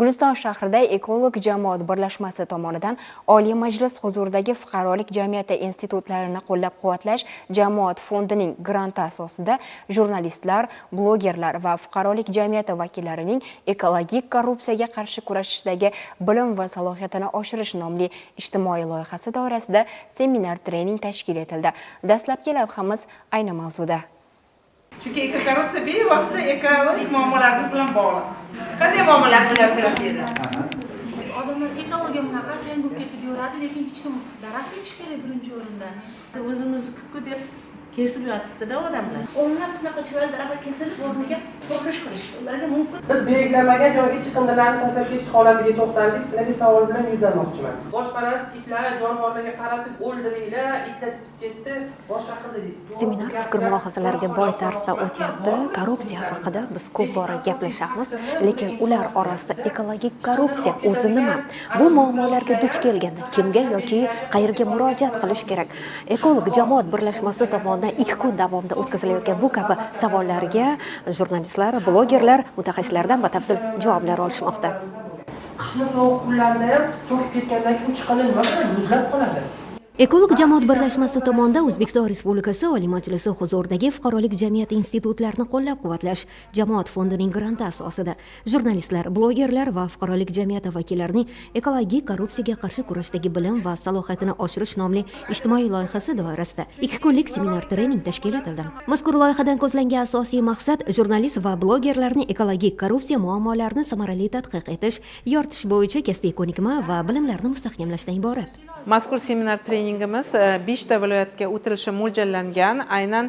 Guliston shahrida ekolog jamoat birlashmasi tomonidan Oliy Majlis huzuridagi fuqarolik jamiyati institutlarini qo'llab-quvvatlash jamoat fondining granti asosida jurnalistlar, blogerlar va fuqarolik jamiyati vakillarining ekologik korrupsiyaga qarshi kurashishdagi bilim va salohiyatini oshirish nomli ijtimoiy loyihasi doirasida seminar-trening tashkil etildi. Dastlabki lavhamiz ayni mavzuda. Chunki ekokorrupsiya bevosita ekologik muammolar bilan bog'liq. Qanday muammolar bilan beradi? Odamlar ekologiya bunaqa chang bo'lib ketdi deyveradi, lekin hech kim daraxt ekish kerak birinchi o'rinda. O'zimiz deb kesib yotibdi-da odamlar. O'nlab shunaqa chiroyli daraxtlar kesilib, o'rniga qurilish qilish ularga mumkin. Biz belgilanmagan joyga chiqindilarni tashlab ketish holatiga to'xtaldik. Sizlarga savol bilan yuzlanmoqchiman. Boshpanasiz itlar jonivorlarga qaratib o'ldiringlar, itlar tutib ketdi, boshqa qildi. Seminar fikr mulohazalariga boy tarzda o'tyapti. Korrupsiya haqida biz ko'p bora gaplashamiz, lekin ular orasida ekologik korrupsiya o'zi nima? Bu muammolarga duch kelganda kimga yoki qayerga murojaat qilish kerak? Ekolog jamoat birlashmasi tomonidan 2 kun davomida o'tkazilayotgan bu kabi savollarga jurnalistlar, blogerlar, mutaxassislardan batafsil javoblar olishmoqda. Qishni sovuq kunlarda ham to'kib ketgandan keyin chiqindi nima qiladi? Muzlab qoladi. Ekolog jamoat birlashmasi tomonidan O'zbekiston Respublikasi Oliy Majlisi huzuridagi fuqarolik jamiyati institutlarini qo'llab-quvvatlash jamoat fondining granti asosida jurnalistlar, blogerlar va fuqarolik jamiyati vakillarining ekologik korrupsiyaga qarshi kurashdagi bilim va salohiyatini oshirish nomli ijtimoiy loyihasi doirasida 2 kunlik seminar-trening tashkil etildi. Mazkur loyihadan ko'zlangan asosiy maqsad jurnalist va blogerlarning ekologik korrupsiya muammolarini samarali tadqiq etish, yoritish bo'yicha kasbiy ko'nikma va bilimlarni mustahkamlashdan iborat. Mazkur seminar treningimiz 5 ta viloyatga o'tilishi mo'ljallangan. Aynan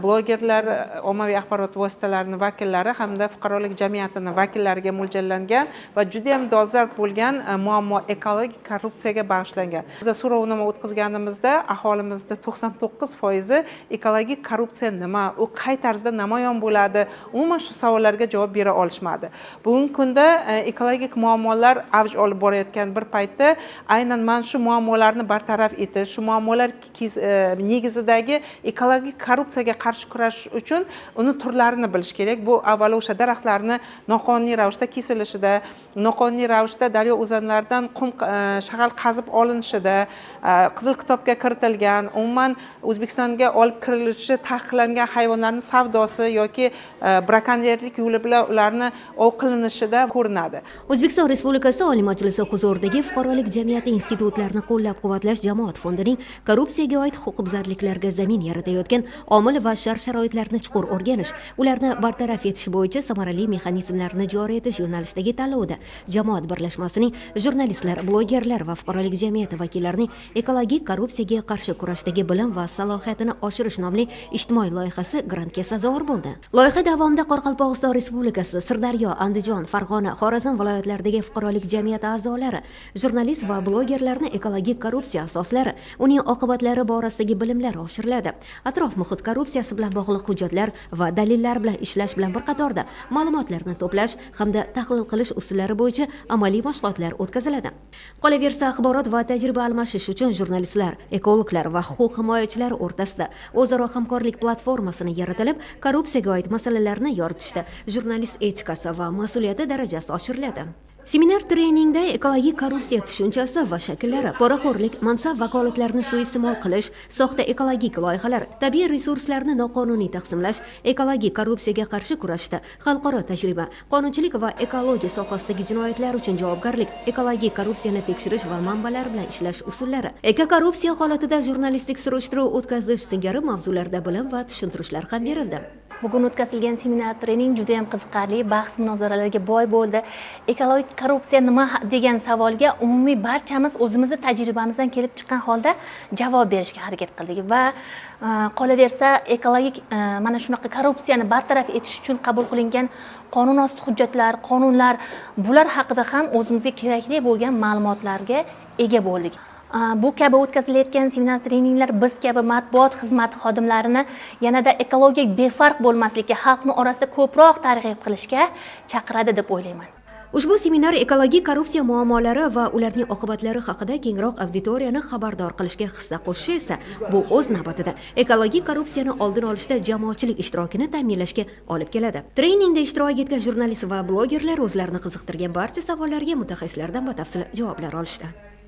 blogerlar, ommaviy axborot vositalarining vakillari hamda fuqarolik jamiyatining vakillariga mo'ljallangan va juda ham dolzarb bo'lgan muammo ekologik korrupsiyaga bag'ishlangan. Biz so'rovnoma o'tkazganimizda aholimizda 99% ekologik korrupsiya nima, u qay tarzda namoyon bo'ladi, umuman shu savollarga javob bera olishmadi. Bugungi kunda ekologik muammolar avj olib borayotgan bir paytda aynan mana shu muammolarni bartaraf etish, shu muammolar negizidagi ekologik korrupsiyaga qarshi kurashish uchun uni turlarini bilish kerak. Bu avvalo o'sha daraxtlarni noqonuniy ravishda kesilishida, noqonuniy ravishda daryo o'zanlaridan qum shag'al qazib olinishida, Qizil kitobga kiritilgan, umuman O'zbekistonga olib kirilishi taqiqlangan hayvonlarning savdosi yoki brakonyerlik yo'li bilan ularni ov qilinishida ko'rinadi. O'zbekiston Respublikasi Oliy Majlisi huzuridagi fuqarolik jamiyati institutlarini qo'llab-quvvatlash jamoat fondining korrupsiyaga oid huquqbuzarliklarga zamin yaratayotgan omil va shart-sharoitlarni chuqur o'rganish, ularni bartaraf etish bo'yicha samarali mexanizmlarni joriy etish yo'nalishidagi tanlovda jamoat birlashmasining jurnalistlar, blogerlar va fuqarolik jamiyati vakillarining ekologik korrupsiyaga qarshi kurashdagi bilim va salohiyatini oshirish nomli ijtimoiy loyihasi grantga sazovor bo'ldi. Loyiha davomida Qoraqalpog'iston Respublikasi, Sirdaryo, Andijon, Farg'ona, Xorazm viloyatlaridagi fuqarolik jamiyati a'zolari, jurnalist va blogerlarni ekologik korrupsiya asoslari, uning oqibatlari borasidagi bilimlar oshiriladi. Atrof muhit korrupsiyasi bilan bog'liq hujjatlar va dalillar bilan ishlash bilan bir qatorda ma'lumotlarni to'plash hamda tahlil qilish usullari bo'yicha amaliy mashg'ulotlar o'tkaziladi. Qolaversa, axborot va tajriba almashish uchun jurnalistlar, ekologlar va huquq himoyachilar o'rtasida o'zaro hamkorlik platformasini yaratilib, korrupsiyaga oid masalalarni yoritishda jurnalist etikasi va mas'uliyati darajasi oshiriladi. Seminar-treningda ekologik korrupsiya tushunchasi va shakllari, poraxo'rlik, mansab vakolatlarini suiiste'mol qilish, soxta ekologik loyihalar, tabiiy resurslarni noqonuniy taqsimlash, ekologik korrupsiyaga qarshi kurashishda xalqaro tajriba, qonunchilik va ekologiya sohasidagi jinoyatlar uchun javobgarlik, ekologik korrupsiyani tekshirish va manbalar bilan ishlash usullari, ekokorrupsiya holatida jurnalistik surishtiruv o'tkazish singari mavzularda bilim va tushuntirishlar ham berildi. Bugun o'tkazilgan seminar-trening juda ham qiziqarli, bahs-munozaralarga boy bo'ldi. Ekologik korrupsiya nima degan savolga umumiy barchamiz o'zimizning tajribamizdan kelib chiqqan holda javob berishga harakat qildik va qolaversa ekologik mana shunaqa korrupsiyani bartaraf etish uchun qabul qilingan qonun osti hujjatlar, qonunlar, bular haqida ham o'zimizga kerakli bo'lgan ma'lumotlarga ega bo'ldik. Bu kabi o'tkazilayotgan seminar-treninglar biz kabi matbuot xizmati xodimlarini yanada ekologik befarq bo'lmaslikka, xalqning orasida ko'proq targ'ib qilishga chaqiradi deb o'ylayman. Ushbu seminar ekologik korrupsiya muammolari va ularning oqibatlari haqida kengroq auditoriyani xabardor qilishga hissa qo'shishi esa bu o'z navbatida ekologik korrupsiyani oldin olishda jamoatchilik ishtirokini ta'minlashga olib keladi. Treningda ishtirok etgan jurnalist va blogerlar o'zlarini qiziqtirgan barcha savollarga mutaxassislardan batafsil javoblar olishdi.